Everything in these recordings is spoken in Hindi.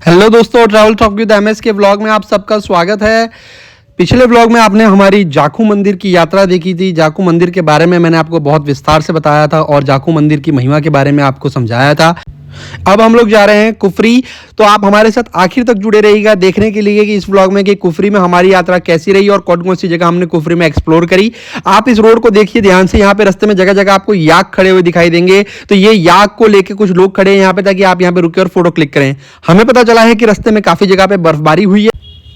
हेलो दोस्तों, ट्रैवल टॉक विद एमएस के व्लॉग में आप सबका स्वागत है। पिछले व्लॉग में आपने हमारी जाखू मंदिर की यात्रा देखी थी। जाखू मंदिर के बारे में मैंने आपको बहुत विस्तार से बताया था और जाखू मंदिर की महिमा के बारे में आपको समझाया था। अब हम लोग जा रहे हैं कुफरी, तो आप हमारे साथ आखिर तक जुड़े रहिएगा देखने के लिए कि इस व्लॉग में कि कुफरी में हमारी यात्रा कैसी रही और कौन कौन सी जगह हमने कुफरी में एक्सप्लोर करी। आप इस रोड को देखिए ध्यान से, यहाँ पे रास्ते में जगह जगह आपको याक खड़े हुए दिखाई देंगे। तो ये याक को लेके कुछ लोग खड़े हैं यहाँ पे ताकि आप यहाँ पे रुके और फोटो क्लिक करें। हमें पता चला है कि रास्ते में काफी जगह पे बर्फबारी हुई है।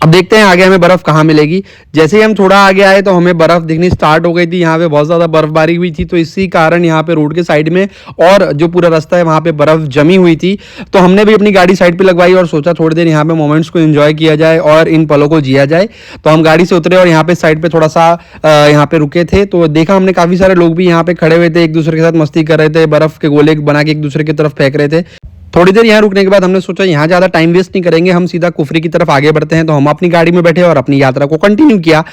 अब देखते हैं आगे हमें बर्फ कहाँ मिलेगी। जैसे ही हम थोड़ा आगे आए तो हमें बर्फ दिखनी स्टार्ट हो गई थी। यहाँ पे बहुत ज़्यादा बर्फबारी हुई थी, तो इसी कारण यहाँ पे रोड के साइड में और जो पूरा रास्ता है वहाँ पे बर्फ जमी हुई थी। तो हमने भी अपनी गाड़ी साइड पे लगवाई और सोचा थोड़ी देर यहाँ पे मोमेंट्स को एंजॉय किया जाए और इन पलों को जिया जाए। तो हम गाड़ी से उतरे और यहाँ पे साइड पे थोड़ा सा यहाँ पे रुके थे। तो देखा हमने काफ़ी सारे लोग भी यहाँ पे खड़े हुए थे, एक दूसरे के साथ मस्ती कर रहे थे, बर्फ के गोले बना के एक दूसरे की तरफ फेंक रहे थे। थोड़ी देर यहाँ रुकने के बाद हमने सोचा यहाँ ज़्यादा टाइम वेस्ट नहीं करेंगे, हम सीधा कुफरी की तरफ आगे बढ़ते हैं। तो हम अपनी गाड़ी में बैठे और अपनी यात्रा को कंटिन्यू किया।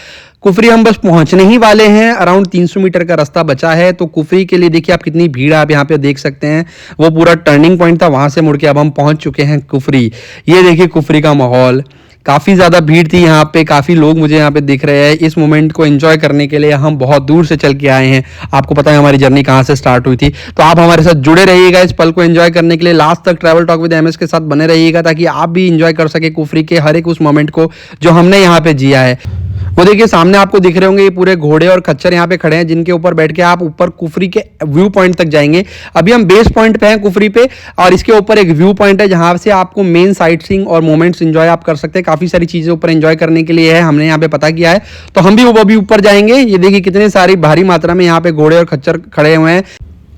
कुफरी हम बस पहुंचने ही वाले हैं, अराउंड 300 मीटर का रास्ता बचा है। तो कुफरी के लिए देखिए आप कितनी भीड़ आप यहाँ पे देख सकते हैं। वो पूरा टर्निंग पॉइंट था, वहां से मुड़ के अब हम पहुंच चुके हैं कुफरी। ये देखिए कुफरी का माहौल, काफ़ी ज़्यादा भीड़ थी यहाँ पे, काफ़ी लोग मुझे यहाँ पे दिख रहे हैं। इस मोमेंट को एंजॉय करने के लिए हम बहुत दूर से चल के आए हैं। आपको पता है हमारी जर्नी कहाँ से स्टार्ट हुई थी। तो आप हमारे साथ जुड़े रहिएगा इस पल को एंजॉय करने के लिए। लास्ट तक ट्रैवल टॉक विद एमएस के साथ बने रहिएगा ताकि आप भी एंजॉय कर सके कुफरी के हर एक उस मोमेंट को जो हमने यहाँ पे जिया है। वो देखिए सामने आपको दिख रहे होंगे ये पूरे घोड़े और खच्चर यहाँ पे खड़े हैं, जिनके ऊपर बैठ के आप ऊपर कुफरी के व्यू पॉइंट तक जाएंगे। अभी हम बेस पॉइंट पे हैं कुफरी पे और इसके ऊपर एक व्यू पॉइंट है जहाँ से आपको मेन साइट सीइंग और मोमेंट्स एंजॉय आप कर सकते हैं। काफी सारी चीजें ऊपर एंजॉय करने के लिए है, हमने यहाँ पे पता किया है। तो हम भी वो अभी ऊपर जाएंगे। ये देखिए कितने सारी भारी मात्रा में यहाँ पे घोड़े और खच्चर खड़े हुए हैं।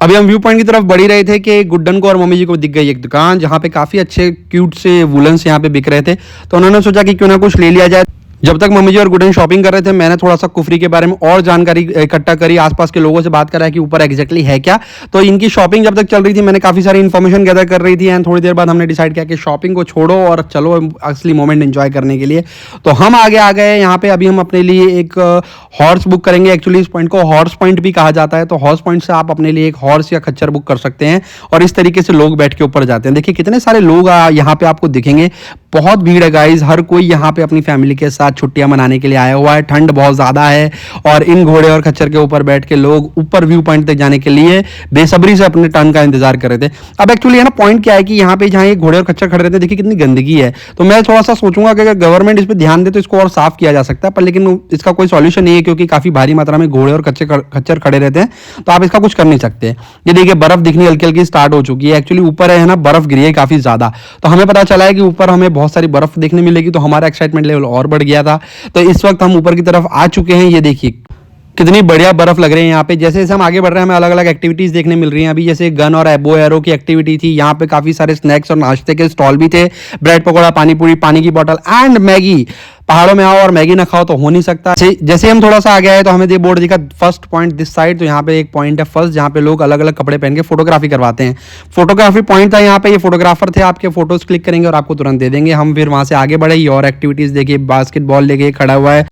अभी हम व्यू पॉइंट की तरफ बढ़ ही रहे थे कि गुड्डन को और मम्मी जी को दिख गई एक दुकान जहाँ पे काफी अच्छे क्यूट से वुलन्स यहाँ पे बिक रहे थे। तो उन्होंने सोचा कि क्यों ना कुछ ले लिया जाए। जब तक मम्मी जी और गुडन शॉपिंग कर रहे थे, मैंने थोड़ा सा कुफरी के बारे में और जानकारी इकट्ठा करी, आसपास के लोगों से बात करा कि ऊपर एग्जैक्टली है क्या। तो इनकी शॉपिंग जब तक चल रही थी मैंने काफ़ी सारी इन्फॉर्मेशन गैदर कर रही थी एंड थोड़ी देर बाद हमने डिसाइड किया कि शॉपिंग को छोड़ो और चलो असली मोमेंट एंजॉय करने के लिए। तो हम आगे आ गए यहाँ पे। अभी हम अपने लिए एक हॉर्स बुक करेंगे। एक्चुअली इस पॉइंट को हॉर्स पॉइंट भी कहा जाता है। तो हॉर्स पॉइंट से आप अपने लिए एक हॉर्स या खच्चर बुक कर सकते हैं और इस तरीके से लोग बैठ के ऊपर जाते हैं। देखिए कितने सारे लोग यहाँ पे आपको दिखेंगे। बहुत भीड़ है गाइज, हर कोई यहाँ पे अपनी फैमिली के साथ छुट्टियां मनाने के लिए आया हुआ है। ठंड बहुत ज़्यादा है और इन घोड़े और खच्चर के ऊपर बैठ के लोग ऊपर व्यू पॉइंट तक जाने के लिए बेसब्री से अपने टर्न का इंतजार कर रहे थे। अब एक्चुअली है ना पॉइंट क्या है कि यहाँ पे जहाँ ये घोड़े और खच्चर खड़े रहते, देखिए कितनी गंदगी है। तो मैं थोड़ा सा सोचूंगा कि अगर गवर्नमेंट इस पर ध्यान दे तो इसको और साफ किया जा सकता है, पर लेकिन इसका कोई सॉल्यूशन नहीं है क्योंकि काफ़ी भारी मात्रा में घोड़े और खच्चर खड़े रहते हैं। तो आप इसका कुछ कर नहीं सकते। ये देखिए बर्फ दिखनी हल्की हल्की स्टार्ट हो चुकी है। एक्चुअली ऊपर है ना बर्फ गिरी है काफ़ी ज़्यादा। तो हमें पता चला है कि ऊपर हमें बहुत सारी बर्फ देखने मिलेगी, तो हमारा एक्साइटमेंट लेवल और बढ़ गया था। तो इस वक्त हम ऊपर की तरफ आ चुके हैं। ये देखिए कितनी बढ़िया बर्फ लग रही है यहाँ पे। जैसे जैसे हम आगे बढ़ रहे हैं हमें अलग अलग एक्टिविटीज देखने मिल रही हैं। अभी जैसे गन और एबो एरो की एक्टिविटी थी। यहाँ पे काफी सारे स्नैक्स और नाश्ते के स्टॉल भी थे। ब्रेड पकौड़ा, पानी पूरी, पानी की बोतल एंड मैगी। पहाड़ों में आओ और मैगी ना खाओ तो हो नहीं सकता। जैसे हम थोड़ा सा आगे आए तो हमें ये बोर्ड दिखा फर्स्ट पॉइंट दिस साइड। तो यहाँ पे एक पॉइंट है फर्स्ट जहाँ पे लोग अलग अलग कपड़े पहन के फोटोग्राफी करवाते हैं। फोटोग्राफी पॉइंट था यहाँ पे। ये फोटोग्राफर थे, आपके फोटोज क्लिक करेंगे और आपको तुरंत दे देंगे। हम फिर वहां से आगे बढ़े। ये और एक्टिविटीज देखिए, बास्केटबॉल लेके खड़ा हुआ है।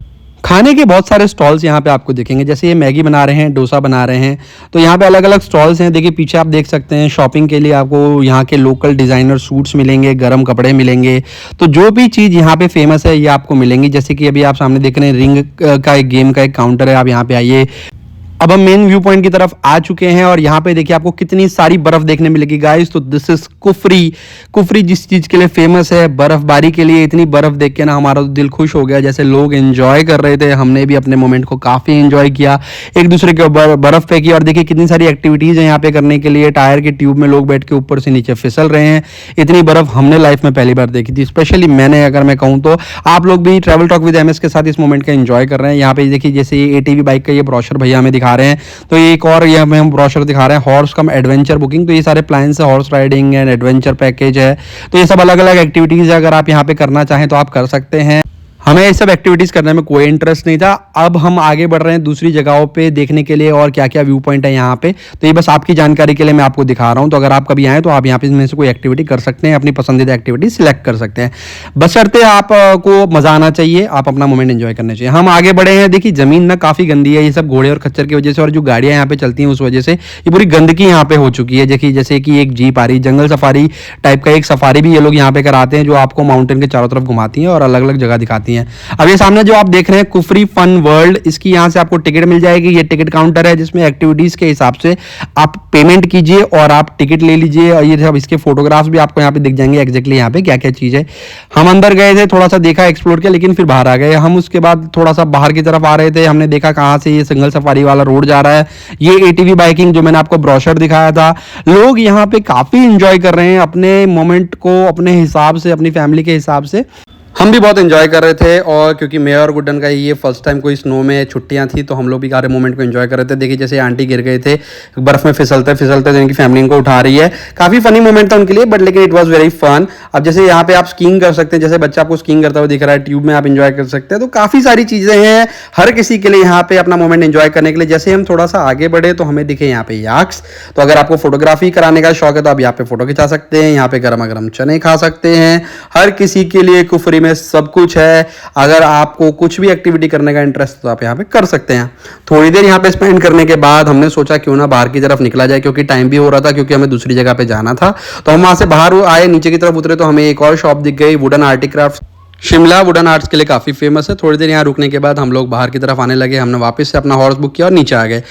खाने के बहुत सारे स्टॉल्स यहाँ पे आपको दिखेंगे। जैसे ये मैगी बना रहे हैं, डोसा बना रहे हैं। तो यहाँ पे अलग अलग स्टॉल्स हैं। देखिए पीछे आप देख सकते हैं शॉपिंग के लिए आपको यहाँ के लोकल डिजाइनर सूट्स मिलेंगे, गर्म कपड़े मिलेंगे। तो जो भी चीज़ यहाँ पे फेमस है ये आपको मिलेंगी। जैसे कि अभी आप सामने देख रहे हैं रिंग का एक गेम का एक काउंटर है, आप यहाँ पे आइए। अब हम मेन व्यू पॉइंट की तरफ आ चुके हैं और यहाँ पे देखिए आपको कितनी सारी बर्फ देखने मिलेगी गाइस। तो दिस इज कुफरी। कुफरी जिस चीज के लिए फेमस है, बर्फबारी के लिए। इतनी बर्फ देख के ना हमारा तो दिल खुश हो गया। जैसे लोग एंजॉय कर रहे थे, हमने भी अपने मोमेंट को काफी एंजॉय किया, एक दूसरे के ऊपर बर्फ फेंकी। और देखिए कितनी सारी एक्टिविटीज है यहाँ पे करने के लिए। टायर के ट्यूब में लोग बैठ के ऊपर से नीचे फिसल रहे हैं। इतनी बर्फ हमने लाइफ में पहली बार देखी थी, स्पेशली मैंने। अगर मैं कहूँ तो आप लोग भी ट्रैवल टॉक विद एमएस के साथ इस मोमेंट का एंजॉय कर रहे हैं। यहाँ पे देखिए जैसे ये एटीवी बाइक का ये ब्रोशर भैया हमें दिखा रहे हैं। तो एक और ये हमें हम ब्रोशर दिखा रहे हैं हॉर्स कम एडवेंचर बुकिंग। तो ये सारे प्लान्स है, horse riding and adventure package है। तो ये सब अलग अलग एक्टिविटीज है, अगर आप यहाँ पे करना चाहें तो आप कर सकते हैं। हमें ये सब एक्टिविटीज़ करने में कोई इंटरेस्ट नहीं था। अब हम आगे बढ़ रहे हैं दूसरी जगहों पे देखने के लिए और क्या क्या व्यू पॉइंट है यहाँ पे। तो ये बस आपकी जानकारी के लिए मैं आपको दिखा रहा हूँ। तो अगर आप कभी आएँ तो आप यहाँ पे इनमें से कोई एक्टिविटी कर सकते हैं, अपनी पसंदीदा एक्टिविटी सिलेक्ट कर सकते हैं, बशर्ते आपको मज़ा आना चाहिए, आप अपना मोमेंट एंजॉय करने चाहिए। हम आगे बढ़े हैं। देखिए ज़मीन ना काफ़ी गंदी है, ये सब घोड़े और खच्चर की वजह से और जो गाड़ियाँ यहाँ पे चलती हैं उस वजह से ये पूरी गंदगी यहाँ पे हो चुकी है। देखिए जैसे कि एक जीप आ रही, जंगल सफारी टाइप का एक सफारी भी ये लोग यहाँ पे कराते हैं जो आपको माउंटेन के चारों तरफ घुमाती है और अलग अलग जगह दिखाती हैं। अब ये सामने जो आप देख रहे हैं कुफरी फन वर्ल्ड, इसकी यहाँ से आपको टिकट मिल जाएगी। ये टिकट काउंटर है जिसमें एक्टिविटीज़ के हिसाब से आप पेमेंट कीजिए और आप टिकट ले लीजिए। और ये सब इसके फोटोग्राफ्स भी आपको यहाँ पे दिख जाएंगे एग्जैक्टली यहाँ पे क्या क्या चीज़ है। हम अंदर गए थे, थोड़ा सा देखा, एक्सप्लोर किया, लेकिन फिर बाहर आ गए। हम उसके बाद थोड़ा सा बाहर की तरफ आ रहे थे, हमने देखा कहाँ से ये सिंगल सफारी वाला रोड जा रहा है। ये एटीवी बाइकिंग जो मैंने आपको ब्रोशर दिखाया था, लोग यहाँ पे काफ़ी इंजॉय कर रहे हैं अपने मोमेंट को अपने हिसाब से, अपनी फैमिली के हिसाब से। हम भी बहुत एंजॉय कर रहे थे और क्योंकि मैं और गुड्डन का ये फर्स्ट टाइम कोई स्नो में छुट्टियां थी तो हम लोग भी सारे मोमेंट को एंजॉय कर रहे थे। देखिए जैसे आंटी गिर गए थे बर्फ में फिसलते फिसलते, तो इनकी फैमिली इनको उठा रही है। काफ़ी फनी मोमेंट था उनके लिए, बट लेकिन इट वॉज वेरी फन। अब जैसे यहाँ पे आप स्कीइंग कर सकते हैं, जैसे बच्चा आपको स्कीइंग करता हुआ दिख रहा है, ट्यूब में आप एंजॉय कर सकते हैं। तो काफ़ी सारी चीज़ें हैं हर किसी के लिए यहाँ पे अपना मोमेंट एंजॉय करने के लिए। जैसे हम थोड़ा सा आगे बढ़े तो हमें दिखे यहाँ पे याक्स। तो अगर आपको फोटोग्राफी कराने का शौक है तो आप यहाँ पे फोटो खिंचा सकते हैं, यहाँ पे गर्मा गर्म चने खा सकते हैं। हर किसी के लिए कुफरी में सब कुछ है। अगर आपको कुछ भी एक्टिविटी करने का इंटरेस्ट है तो आप यहाँ पे कर सकते हैं। थोड़ी देर यहाँ पे स्पेंड करने के बाद हमने सोचा क्यों ना बाहर की तरफ निकला जाए, क्योंकि टाइम भी हो रहा था, क्योंकि हमें दूसरी जगह पे जाना था। तो हम वहां से बाहर आए, नीचे की तरफ उतरे तो हमें एक और शॉप दिख गई, wooden aircraft. Shimla wooden arts के लिए काफ़ी फेमस है। थोड़ी देर यहाँ रुकने के बाद हम लोग बाहर की तरफ आने लगे। हमने वापस से अपना हॉर्स बुक किया और नीचे आ गए।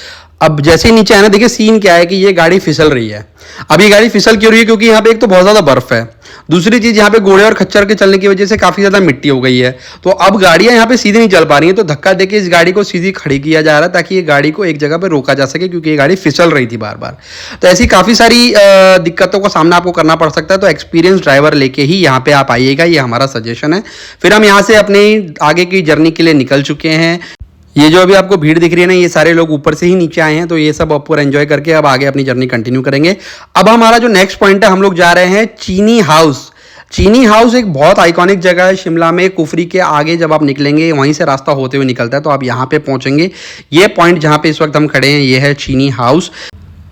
अब जैसे ही नीचे आए ना, देखिए सीन क्या है कि ये गाड़ी फिसल रही है। अब ये गाड़ी फिसल क्यों रही है? क्योंकि यहाँ पे एक तो बहुत ज़्यादा बर्फ है, दूसरी चीज़ यहाँ पे घोड़े और खच्चर के चलने की वजह से काफ़ी ज़्यादा मिट्टी हो गई है। तो अब गाड़ियाँ यहाँ पे सीधी नहीं चल पा रही हैं, तो धक्का देके इस गाड़ी को सीधी खड़ी किया जा रहा है ताकि ये गाड़ी को एक जगह पे रोका जा सके, क्योंकि ये गाड़ी फिसल रही थी बार बार। तो ऐसी काफ़ी सारी दिक्कतों का सामना आपको करना पड़ सकता है। तो एक्सपीरियंस ड्राइवर लेके ही यहाँ पे आप आइएगा, ये हमारा सजेशन है। फिर हम यहाँ से अपनी आगे की जर्नी के लिए निकल चुके हैं। ये जो अभी आपको भीड़ दिख रही है ना, ये सारे लोग ऊपर से ही नीचे आए हैं। तो ये सब ऊपर एंजॉय करके अब आगे अपनी जर्नी कंटिन्यू करेंगे। अब हमारा जो नेक्स्ट पॉइंट है, हम लोग जा रहे हैं चीनी हाउस। चीनी हाउस एक बहुत आइकॉनिक जगह है शिमला में। कुफरी के आगे जब आप निकलेंगे, वहीं से रास्ता होते हुए निकलता है, तो आप यहाँ पे पहुंचेंगे। ये पॉइंट जहाँ पे इस वक्त हम खड़े हैं, ये है चीनी हाउस।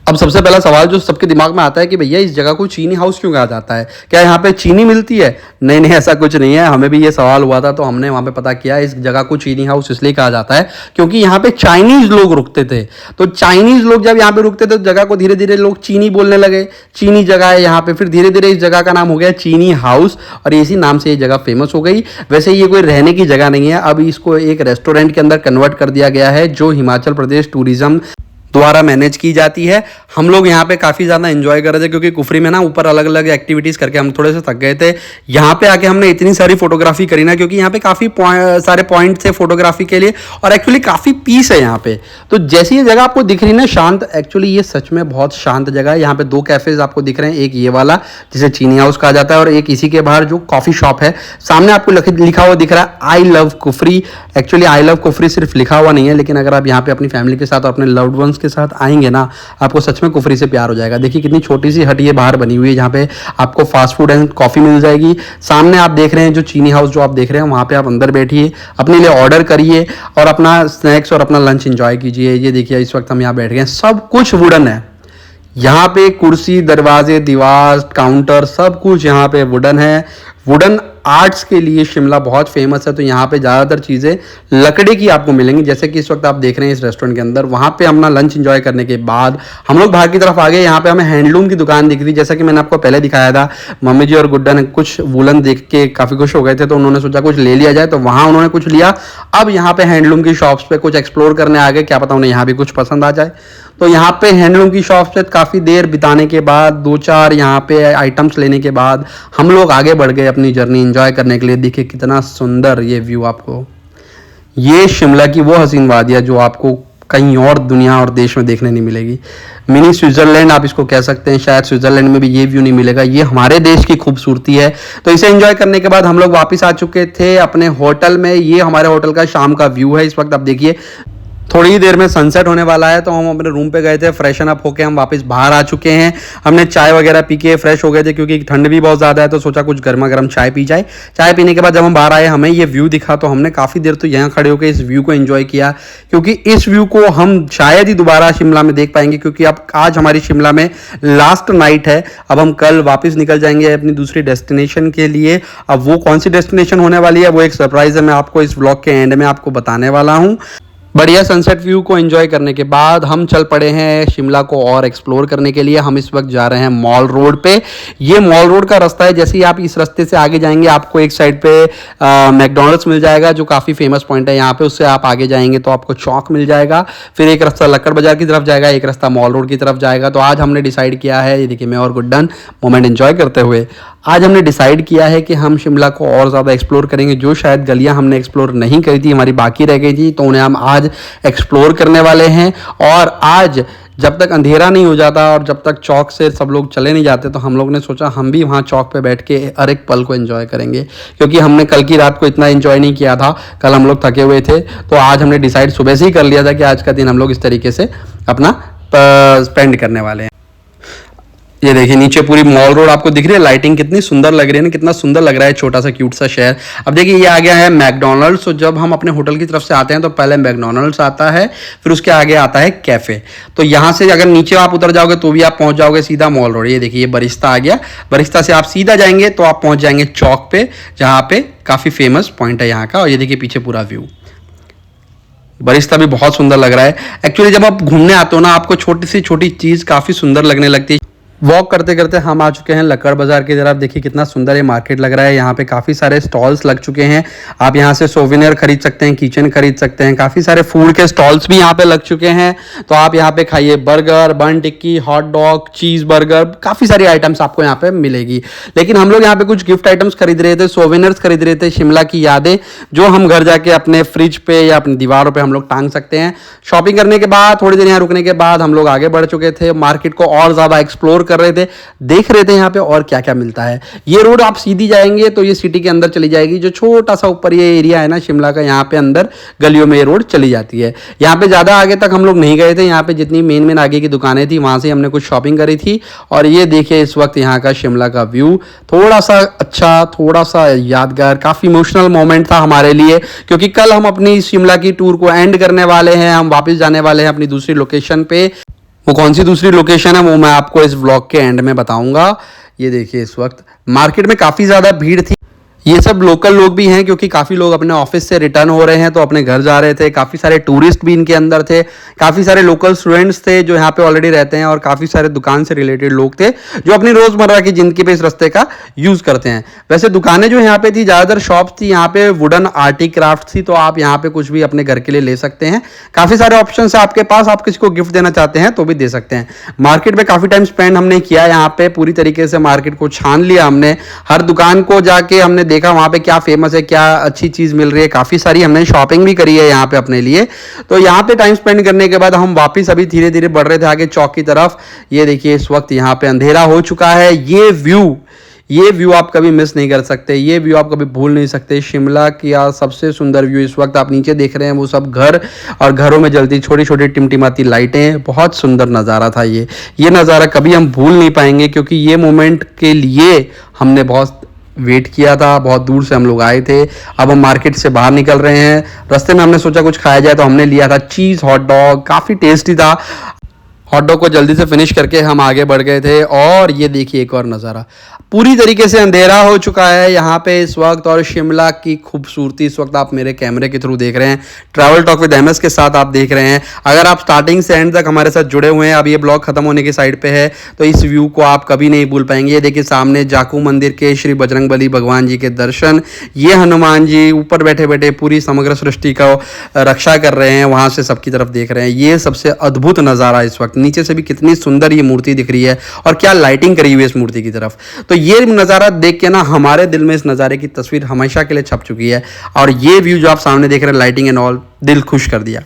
अब सबसे पहला सवाल जो सबके दिमाग में आता है कि भैया इस जगह को चीनी हाउस क्यों कहा जाता है? क्या यहाँ पे चीनी मिलती है? नहीं नहीं, ऐसा कुछ नहीं है। हमें भी ये सवाल हुआ था तो हमने वहाँ पे पता किया, इस जगह को चीनी हाउस इसलिए कहा जाता है क्योंकि यहाँ पे चाइनीज लोग रुकते थे। तो चाइनीज लोग जब यहाँ पे रुकते थे तो जगह को धीरे धीरे लोग चीनी बोलने लगे, चीनी जगह है यहाँ पे। फिर धीरे धीरे इस जगह का नाम हो गया चीनी हाउस और इसी नाम से ये जगह फेमस हो गई। वैसे ये कोई रहने की जगह नहीं है, अब इसको एक रेस्टोरेंट के अंदर कन्वर्ट कर दिया गया है जो हिमाचल प्रदेश टूरिज्म द्वारा मैनेज की जाती है। हम लोग यहाँ पे काफ़ी ज़्यादा एंजॉय कर रहे थे क्योंकि कुफरी में ना ऊपर अलग अलग एक्टिविटीज़ करके हम थोड़े से थक गए थे। यहाँ पे आके हमने इतनी सारी फोटोग्राफी करी ना, क्योंकि यहाँ पे काफ़ी सारे पॉइंट थे फोटोग्राफी के लिए और एक्चुअली काफ़ी पीस है यहाँ पे। तो जैसी ये जगह आपको दिख रही ना शांत, एक्चुअली ये सच में बहुत शांत जगह है। यहाँ पे दो कैफ़ेज आपको दिख रहे हैं, एक ये वाला जिसे चीनी हाउस कहा जाता है और एक इसी के बाहर जो कॉफ़ी शॉप है। सामने आपको लिखा हुआ दिख रहा है I love Kufri. Actually I love Kufri सिर्फ लिखा हुआ नहीं है, लेकिन अगर आप यहाँ पे अपनी फैमिली के साथ और अपने लव्ड वंस के साथ आएंगे ना, आपको सच में कुफरी से प्यार हो जाएगा। देखिए कितनी छोटी सी हट ये बाहर बनी हुई है, जहाँ पे आपको फास्ट फूड एंड कॉफ़ी मिल जाएगी। सामने आप देख रहे हैं जो चीनी हाउस जो आप देख रहे हैं, वहाँ पे आप अंदर बैठिए, अपने लिए ऑर्डर करिए और अपना स्नैक्स और अपना लंच एंजॉय कीजिए। ये देखिए इस वक्त हम यहाँ बैठ गए, सब कुछ वुडन है यहाँ पे। कुर्सी, दरवाजे, दीवार, काउंटर, सब कुछ यहाँ पे वुडन है। वुडन आर्ट्स के लिए शिमला बहुत फेमस है, तो यहाँ पे ज़्यादातर चीज़ें लकड़ी की आपको मिलेंगी। जैसे कि इस वक्त आप देख रहे हैं इस रेस्टोरेंट के अंदर, वहाँ पे अपना लंच एंजॉय करने के बाद हम लोग बाहर की तरफ आ गए। यहाँ पे हमें हैंडलूम की दुकान दिख रही, जैसा कि मैंने आपको पहले दिखाया था। मम्मी जी और गुड्डा ने कुछ वूलन देख के काफ़ी खुश हो गए थे, तो उन्होंने सोचा कुछ ले लिया जाए, तो वहाँ उन्होंने कुछ लिया। अब यहाँ पे हैंडलूम की शॉप्स पे कुछ एक्सप्लोर करने आ गए, क्या पता उन्हें यहाँ भी कुछ पसंद आ जाए। तो यहाँ पे हैंडलूम की शॉप पे काफ़ी देर बिताने के बाद, दो चार यहाँ पे आइटम्स लेने के बाद हम लोग आगे बढ़ गए अपनी जर्नी एंजॉय करने के लिए। देखिए कितना सुंदर ये व्यू आपको, ये शिमला की वो हसीन वादियाँ जो आपको कहीं और दुनिया और देश में देखने नहीं मिलेगी। मिनी स्विट्जरलैंड आप इसको कह सकते हैं, शायद स्विट्जरलैंड में भी ये व्यू नहीं मिलेगा। ये हमारे देश की खूबसूरती है। तो इसे एंजॉय करने के बाद हम लोग वापस आ चुके थे अपने होटल में। ये हमारे होटल का शाम का व्यू है इस वक्त आप देखिए। थोड़ी ही देर में सनसेट होने वाला है, तो हम अपने रूम पे गए थे, फ्रेशन अप होके हम वापस बाहर आ चुके हैं। हमने चाय वगैरह पी के फ्रेश हो गए थे, क्योंकि ठंड भी बहुत ज़्यादा है, तो सोचा कुछ गर्मा गर्म चाय पी जाए। चाय पीने के बाद जब हम बाहर आए, हमें ये व्यू दिखा, तो हमने काफ़ी देर तो यहाँ खड़े होकर इस व्यू को एंजॉय किया, क्योंकि इस व्यू को हम शायद ही दोबारा शिमला में देख पाएंगे, क्योंकि अब आज हमारी शिमला में लास्ट नाइट है। अब हम कल वापस निकल जाएंगे अपनी दूसरी डेस्टिनेशन के लिए। अब वो कौन सी डेस्टिनेशन होने वाली है वो एक सरप्राइज है, मैं आपको इस व्लॉग के एंड में आपको बताने वाला हूँ। बढ़िया सनसेट व्यू को एंजॉय करने के बाद हम चल पड़े हैं शिमला को और एक्सप्लोर करने के लिए। हम इस वक्त जा रहे हैं मॉल रोड पे। ये मॉल रोड का रास्ता है, जैसे ही आप इस रास्ते से आगे जाएंगे आपको एक साइड पे मैकडॉनल्ड्स मिल जाएगा, जो काफ़ी फेमस पॉइंट है यहाँ पे। उससे आप आगे जाएंगे तो आपको चौक मिल जाएगा, फिर एक रास्ता लक्कड़ बाजार की तरफ जाएगा, एक रास्ता मॉल रोड की तरफ जाएगा। तो आज हमने डिसाइड किया है, ये देखिए मैं और गुड्डन मोमेंट एंजॉय करते हुए, आज हमने डिसाइड किया है कि हम शिमला को और ज़्यादा एक्सप्लोर करेंगे। जो शायद गलियां हमने एक्सप्लोर नहीं करी थी, हमारी बाकी रह गई थी, तो उन्हें हम आज एक्सप्लोर करने वाले हैं। और आज जब तक अंधेरा नहीं हो जाता और जब तक चौक से सब लोग चले नहीं जाते, तो हम लोग ने सोचा हम भी वहाँ चौक पे बैठ के हर एक पल को एंजॉय करेंगे, क्योंकि हमने कल की रात को इतना एंजॉय नहीं किया था। कल हम लोग थके हुए थे, तो आज हमने डिसाइड सुबह से ही कर लिया था कि आज का दिन हम लोग इस तरीके से अपना स्पेंड करने वाले हैं। ये देखिए नीचे पूरी मॉल रोड आपको दिख रही है, लाइटिंग कितनी सुंदर लग रही है ना, कितना सुंदर लग रहा है छोटा सा क्यूट सा शहर। अब देखिए ये आ गया है मैकडॉनल्ड्स। तो जब हम अपने होटल की तरफ से आते हैं तो पहले मैकडॉनल्ड्स आता है, फिर उसके आगे आता है कैफे। तो यहाँ से अगर नीचे आप उतर जाओगे तो भी आप पहुंच जाओगे सीधा मॉल रोड। ये देखिए ये बरिस्ता आ गया, बरिस्ता से आप सीधा जाएंगे तो आप पहुंच जाएंगे चौक पे, जहाँ पे काफ़ी फेमस पॉइंट है यहाँ का। और ये देखिए पीछे पूरा व्यू, बरिस्ता भी बहुत सुंदर लग रहा है। एक्चुअली जब आप घूमने आते हो ना, आपको छोटी सी छोटी चीज़ काफ़ी सुंदर लगने लगती है। वॉक करते करते हम आ चुके हैं लक्कड़ बाजार की तरफ। देखिए कितना सुंदर ये मार्केट लग रहा है, यहाँ पे काफ़ी सारे स्टॉल्स लग चुके हैं। आप यहाँ से सोवेनियर खरीद सकते हैं, किचन खरीद सकते हैं, काफ़ी सारे फूड के स्टॉल्स भी यहाँ पे लग चुके हैं। तो आप यहाँ पे खाइए बर्गर, बन टिक्की, हॉट डॉग, चीज़ बर्गर, काफ़ी सारी आइटम्स आपको यहाँ पे मिलेगी। लेकिन हम लोग यहाँ पे कुछ गिफ्ट आइटम्स खरीद रहे थे, सोवेनियर्स खरीद रहे थे, शिमला की यादें, जो हम घर जाके अपने फ्रिज पे या अपनी दीवारों पर हम लोग टांग सकते हैं। शॉपिंग करने के बाद थोड़ी देर यहाँ रुकने के बाद हम लोग आगे बढ़ चुके थे, मार्केट को और ज़्यादा एक्सप्लोर कर रहे थे, देख रहे थे यहाँ पे और क्या क्या मिलता है। ये रोड आप सीधी जाएंगे तो ये सिटी के अंदर चली जाएगी। जो छोटा सा ऊपर ये एरिया है ना शिमला का, यहाँ पे अंदर गलियों में ये रोड चली जाती है। यहाँ पे ज़्यादा आगे तक हम लोग नहीं गए थे, यहाँ पे जितनी मेन आगे की दुकानें थी वहाँ से हमने कुछ शॉपिंग करी थी। और ये देखिए इस वक्त यहाँ का शिमला का व्यू थोड़ा सा अच्छा, थोड़ा सा यादगार, काफ़ी इमोशनल मोमेंट था हमारे लिए, क्योंकि कल हम अपनी शिमला की टूर को एंड करने वाले हैं। हम वापस जाने वाले हैं अपनी दूसरी लोकेशन पे। वो कौन सी दूसरी लोकेशन है वो मैं आपको इस व्लॉग के एंड में बताऊंगा। ये देखिए इस वक्त मार्केट में काफ़ी ज़्यादा भीड़ थी। ये सब लोकल लोग भी हैं, क्योंकि काफ़ी लोग अपने ऑफिस से रिटर्न हो रहे हैं तो अपने घर जा रहे थे। काफ़ी सारे टूरिस्ट भी इनके अंदर थे, काफ़ी सारे लोकल स्टूडेंट्स थे जो यहाँ पे ऑलरेडी रहते हैं, और काफ़ी सारे दुकान से रिलेटेड लोग थे जो अपनी रोज़मर्रा की ज़िंदगी पे इस रास्ते का यूज़ करते हैं। वैसे दुकानें जो यहाँ पे थी, ज़्यादातर शॉप्स थी यहाँ पे, वुडन आर्टी क्राफ्ट थी, तो आप यहाँ पे कुछ भी अपने घर के लिए ले सकते हैं। काफ़ी सारे ऑप्शन है आपके पास, आप किसी को गिफ्ट देना चाहते हैं तो भी दे सकते हैं। मार्केट में काफ़ी टाइम स्पेंड हमने किया यहाँ पे, पूरी तरीके से मार्केट को छान लिया हमने। हर दुकान को जाके हमने देखा वहाँ पे क्या फेमस है, क्या अच्छी चीज़ मिल रही है। काफ़ी सारी हमने शॉपिंग भी करी है यहाँ पे अपने लिए। तो यहाँ पे टाइम स्पेंड करने के बाद हम वापस अभी धीरे धीरे बढ़ रहे थे आगे चौक की तरफ। ये देखिए इस वक्त यहाँ पे अंधेरा हो चुका है। ये व्यू आप कभी मिस नहीं कर सकते, ये व्यू आप कभी भूल नहीं सकते। शिमला का सबसे सुंदर व्यू इस वक्त आप नीचे देख रहे हैं, वो सब घर, और घरों में जलती छोटी छोटी टिमटिमाती लाइटें। बहुत सुंदर नज़ारा था ये नज़ारा कभी हम भूल नहीं पाएंगे, क्योंकि ये मोमेंट के लिए हमने बहुत वेट किया था। बहुत दूर से हम लोग आए थे। अब हम मार्केट से बाहर निकल रहे हैं। रास्ते में हमने सोचा कुछ खाया जाए, तो हमने लिया था चीज़ हॉट डॉग, काफ़ी टेस्टी था। हॉट डॉग को जल्दी से फिनिश करके हम आगे बढ़ गए थे। और ये देखिए एक और नज़ारा, पूरी तरीके से अंधेरा हो चुका है यहाँ पे इस वक्त, और शिमला की खूबसूरती इस वक्त आप मेरे कैमरे के थ्रू देख रहे हैं। ट्रैवल टॉक विद एमएस के साथ आप देख रहे हैं। अगर आप स्टार्टिंग से एंड तक हमारे साथ जुड़े हुए हैं, अब ये ब्लॉग खत्म होने की साइड पे है, तो इस व्यू को आप कभी नहीं भूल पाएंगे। ये देखिए सामने जाकू मंदिर के श्री बजरंगबली भगवान जी के दर्शन, ये हनुमान जी ऊपर बैठे बैठे पूरी समग्र सृष्टि का रक्षा कर रहे हैं, वहाँ से सबकी तरफ देख रहे हैं। ये सबसे अद्भुत नज़ारा इस वक्त। नीचे से भी कितनी सुंदर ये मूर्ति दिख रही है, और क्या लाइटिंग करी हुई है इस मूर्ति की तरफ। तो ये नज़ारा देख के ना हमारे दिल में इस नज़ारे की तस्वीर हमेशा के लिए छप चुकी है। और ये व्यू जो आप सामने देख रहे हैं, लाइटिंग एंड ऑल, दिल खुश कर दिया।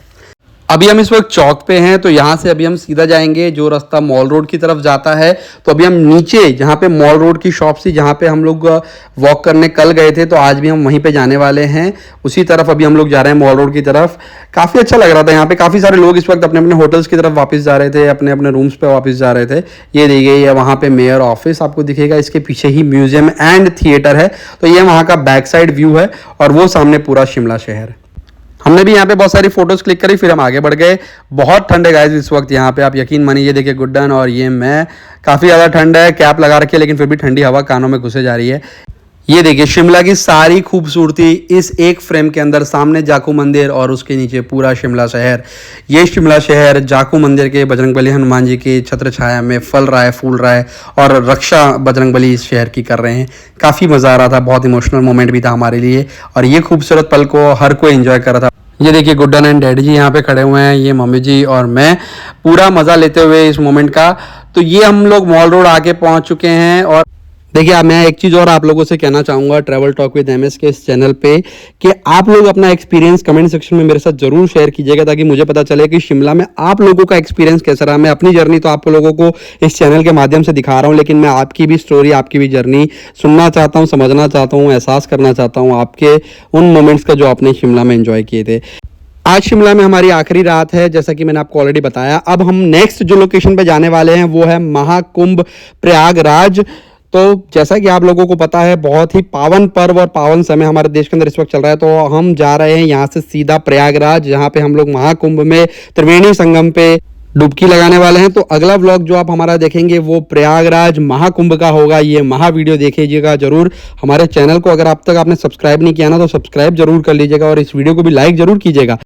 अभी हम इस वक्त चौक पे हैं, तो यहाँ से अभी हम सीधा जाएंगे जो रास्ता मॉल रोड की तरफ जाता है। तो अभी हम नीचे जहाँ पे मॉल रोड की शॉप थी, जहाँ पे हम लोग वॉक करने कल गए थे, तो आज भी हम वहीं पे जाने वाले हैं। उसी तरफ अभी हम लोग जा रहे हैं, मॉल रोड की तरफ। काफ़ी अच्छा लग रहा था यहाँ पे। काफ़ी सारे लोग इस वक्त अपने अपने होटल्स की तरफ वापस जा रहे थे, अपने अपने रूम्स पे वापस जा रहे थे। ये देखिए, ये वहाँ पे मेयर ऑफिस आपको दिखेगा, इसके पीछे ही म्यूजियम एंड थिएटर है। तो ये वहाँ का बैक साइड व्यू है और वो सामने पूरा शिमला शहर। हमने भी यहाँ पे बहुत सारी फोटोज क्लिक करी, फिर हम आगे बढ़ गए। बहुत ठंड है गाइस इस वक्त यहाँ पे, आप यकीन मानिए। ये देखिए गुड्डन और ये मैं, काफ़ी ज़्यादा ठंड है। कैप लगा रखी है लेकिन फिर भी ठंडी हवा कानों में घुसे जा रही है। ये देखिए शिमला की सारी खूबसूरती इस एक फ्रेम के अंदर। सामने जाखू मंदिर और उसके नीचे पूरा शिमला शहर। ये शिमला शहर जाखू मंदिर के बजरंगबली हनुमान जी की छत्र छाया में फल रहा है, फूल रहा है और रक्षा बजरंगबली इस शहर की कर रहे हैं। काफ़ी मज़ा आ रहा था, बहुत इमोशनल मोमेंट भी था हमारे लिए और ये खूबसूरत पल को हर कोई एंजॉय कर रहा था। ये देखिए गुड्डन एंड डैडी जी यहाँ पे खड़े हुए हैं, ये मम्मी जी और मैं, पूरा मज़ा लेते हुए इस मोमेंट का। तो ये हम लोग मॉल रोड आके पहुँच चुके हैं। और देखिए, अब मैं एक चीज़ और आप लोगों से कहना चाहूँगा ट्रैवल टॉक विद एमएस के इस चैनल पे, कि आप लोग अपना एक्सपीरियंस कमेंट सेक्शन में मेरे साथ जरूर शेयर कीजिएगा, ताकि मुझे पता चले कि शिमला में आप लोगों का एक्सपीरियंस कैसा रहा। मैं अपनी जर्नी तो आप लोगों को इस चैनल के माध्यम से दिखा रहा हूँ, लेकिन मैं आपकी भी स्टोरी, आपकी भी जर्नी सुनना चाहता हूँ, समझना चाहता हूँ, एहसास करना चाहता हूँ आपके उन मोमेंट्स का जो आपने शिमला में एंजॉय किए थे। आज शिमला में हमारी आखिरी रात है, जैसा कि मैंने आपको ऑलरेडी बताया। अब हम नेक्स्ट जो लोकेशन पे जाने वाले हैं वो है महाकुंभ प्रयागराज। तो जैसा कि आप लोगों को पता है, बहुत ही पावन पर्व और पावन समय हमारे देश के अंदर इस वक्त चल रहा है। तो हम जा रहे हैं यहाँ से सीधा प्रयागराज, जहाँ पे हम लोग महाकुंभ में त्रिवेणी संगम पे डुबकी लगाने वाले हैं। तो अगला व्लॉग जो आप हमारा देखेंगे वो प्रयागराज महाकुंभ का होगा। ये महा वीडियो देखिएगा जरूर। हमारे चैनल को अगर आप तक आपने सब्सक्राइब नहीं किया ना, तो सब्सक्राइब जरूर कर लीजिएगा और इस वीडियो को भी लाइक जरूर कीजिएगा।